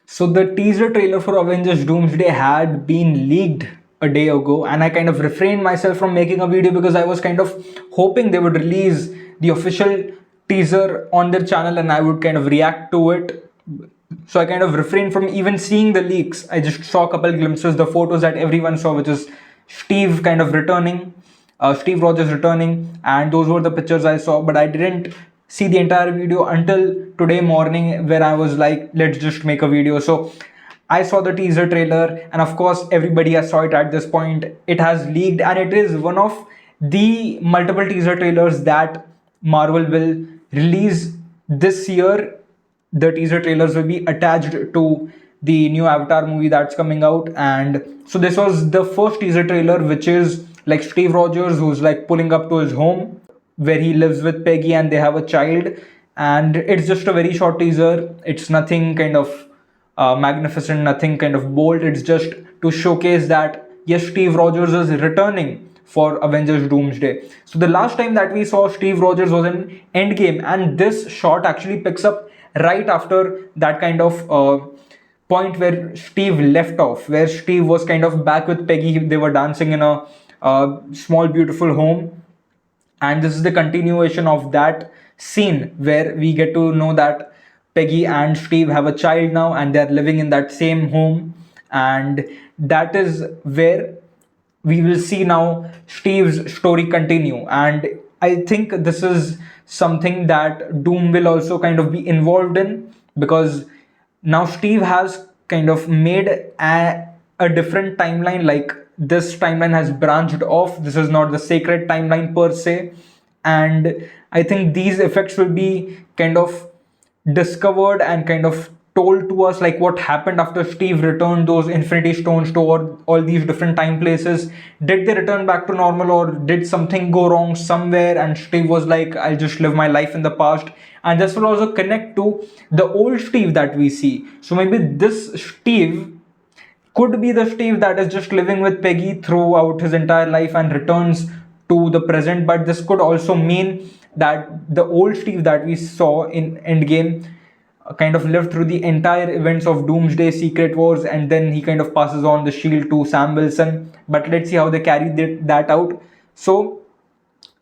So the teaser trailer for Avengers Doomsday had been leaked a day ago, and I kind of refrained myself from making a video because I was kind of hoping they would release the official teaser on their channel and I would kind of react to it. So I kind of refrained from even seeing the leaks. I just saw a couple glimpses, the photos that everyone saw, which is Steve kind of returning, Steve Rogers returning, and those were the pictures I saw. But I didn't see the entire video until today morning, where I was like, let's just make a video. So I saw the teaser trailer, and of course, everybody has saw it at this point. It has leaked, and it is one of the multiple teaser trailers that Marvel will release this year. The teaser trailers will be attached to the new Avatar movie that's coming out. And so this was the first teaser trailer, which is like Steve Rogers, who's like pulling up to his home where he lives with Peggy and they have a child. And it's just a very short teaser. It's nothing kind of magnificent, nothing kind of bold. It's just to showcase that yes, Steve Rogers is returning for Avengers Doomsday. So the last time that we saw Steve Rogers was in Endgame, and this shot actually picks up right after that kind of point where Steve left off, where Steve was kind of back with Peggy. They were dancing in a small, beautiful home, and this is the continuation of that scene where we get to know that Peggy and Steve have a child now and they're living in that same home. And that is where we will see now Steve's story continue. And I think this is something that Doom will also kind of be involved in, because now Steve has kind of made a different timeline. Like, this timeline has branched off. This is not the sacred timeline per se. And I think these effects will be kind of discovered and kind of told to us, like what happened after Steve returned those Infinity Stones to all these different time places. Did they return back to normal, or did something go wrong somewhere and Steve was like, I'll just live my life in the past? And this will also connect to the old Steve that we see. So maybe this Steve could be the Steve that is just living with Peggy throughout his entire life and returns to the present. But this could also mean that the old Steve that we saw in Endgame kind of lived through the entire events of Doomsday, Secret Wars, and then he kind of passes on the shield to Sam Wilson. But let's see how they carry that out. So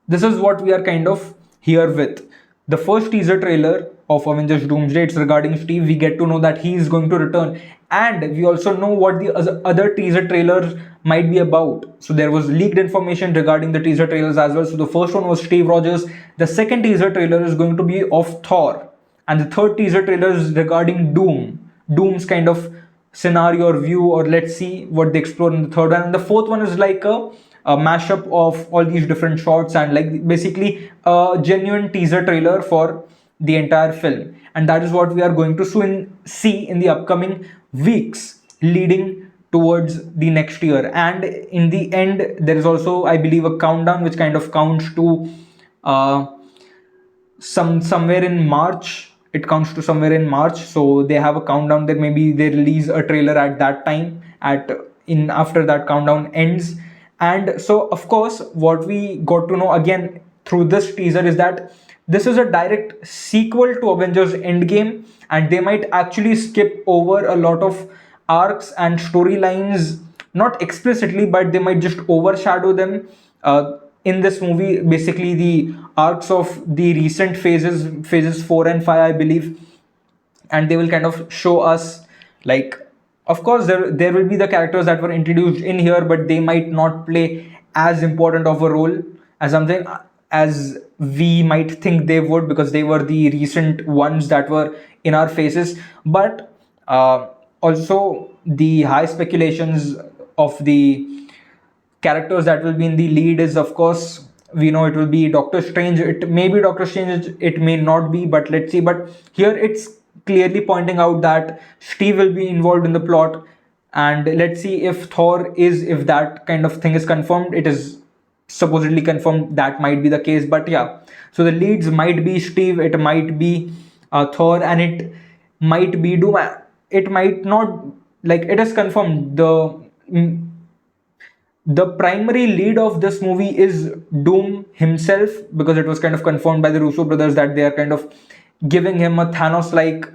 this is what we are kind of here with. The first teaser trailer of Avengers Doomsday, it's regarding Steve. We get to know that he is going to return, and we also know what the other teaser trailers might be about. So there was leaked information regarding the teaser trailers as well. So the first one was Steve Rogers. The second teaser trailer is going to be of Thor, and the third teaser trailer is regarding Doom's kind of scenario or view, or let's see what they explore in the third one. And the fourth one is like a mashup of all these different shots, and like basically a genuine teaser trailer for the entire film. And that is what we are going to soon see in the upcoming weeks leading towards the next year. And in the end, there is also, I believe, a countdown which kind of counts to somewhere in March. It counts to somewhere in March. So they have a countdown there. Maybe they release a trailer at that time, after that countdown ends. And so, of course, what we got to know again through this teaser is that this is a direct sequel to Avengers Endgame, and they might actually skip over a lot of arcs and storylines, not explicitly, but they might just overshadow them in this movie. Basically, the arcs of the recent phases 4 and 5, I believe, and they will kind of show us, like, of course there will be the characters that were introduced in here, but they might not play as important of a role as something as we might think they would, because they were the recent ones that were in our faces. But also the high speculations of the characters that will be in the lead is, of course, we know it will be Doctor Strange. It may be Doctor Strange, it may not be, but let's see. But here it's clearly pointing out that Steve will be involved in the plot, and let's see if if that kind of thing is confirmed. It is supposedly confirmed that might be the case. But yeah, so the leads might be Steve, it might be Thor, and it might be Doom. It might not, like, it is confirmed. The primary lead of this movie is Doom himself, because it was kind of confirmed by the Russo brothers that they are kind of giving him a Thanos like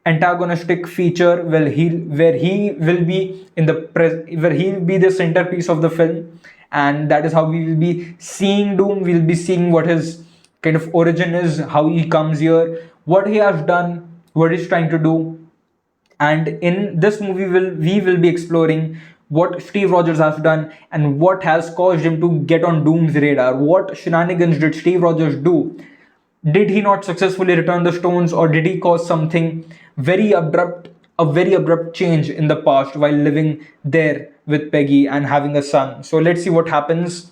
antagonistic feature where he will be where he will be the centerpiece of the film, and that is how we will be seeing Doom. We'll be seeing what his kind of origin is, how he comes here, what he has done, what he's trying to do. And in this movie we will be exploring what Steve Rogers has done and what has caused him to get on Doom's radar. What shenanigans did Steve Rogers do? Did he not successfully return the stones, or did he cause something very abrupt, a very abrupt change in the past while living there with Peggy and having a son? So let's see what happens.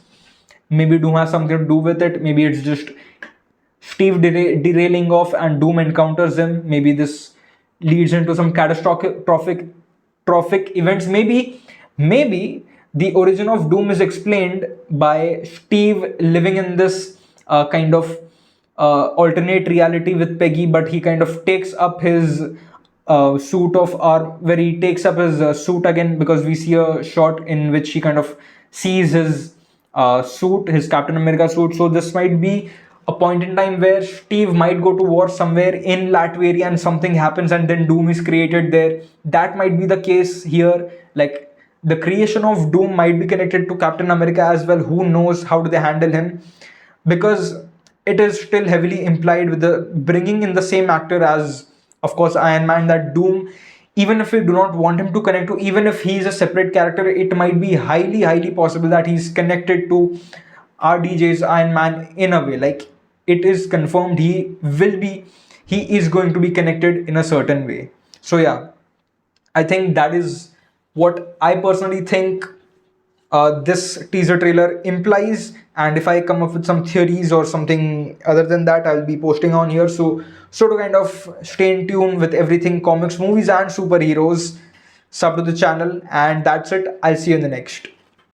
Maybe Doom has something to do with it. Maybe it's just Steve derailing off and Doom encounters him. Maybe this leads into some catastrophic events. Maybe the origin of Doom is explained by Steve living in this kind of alternate reality with Peggy, but he kind of takes up his suit of armor, where he takes up his suit again, because we see a shot in which he kind of sees his suit, his Captain America suit. So this might be a point in time where Steve might go to war somewhere in Latveria and something happens and then Doom is created there. That might be the case here. Like, the creation of Doom might be connected to Captain America as well. Who knows how do they handle him? Because it is still heavily implied with the bringing in the same actor as, of course, Iron Man, that Doom, even if we do not want him to connect to, even if he is a separate character, it might be highly possible that he's connected to RDJ's Iron Man in a way. Like, it is confirmed he is going to be connected in a certain way. So yeah, I think that is what I personally think this teaser trailer implies. And if I come up with some theories or something other than that, I'll be posting on here. So to kind of stay in tune with everything comics, movies and superheroes, sub to the channel. And that's it. I'll see you in the next.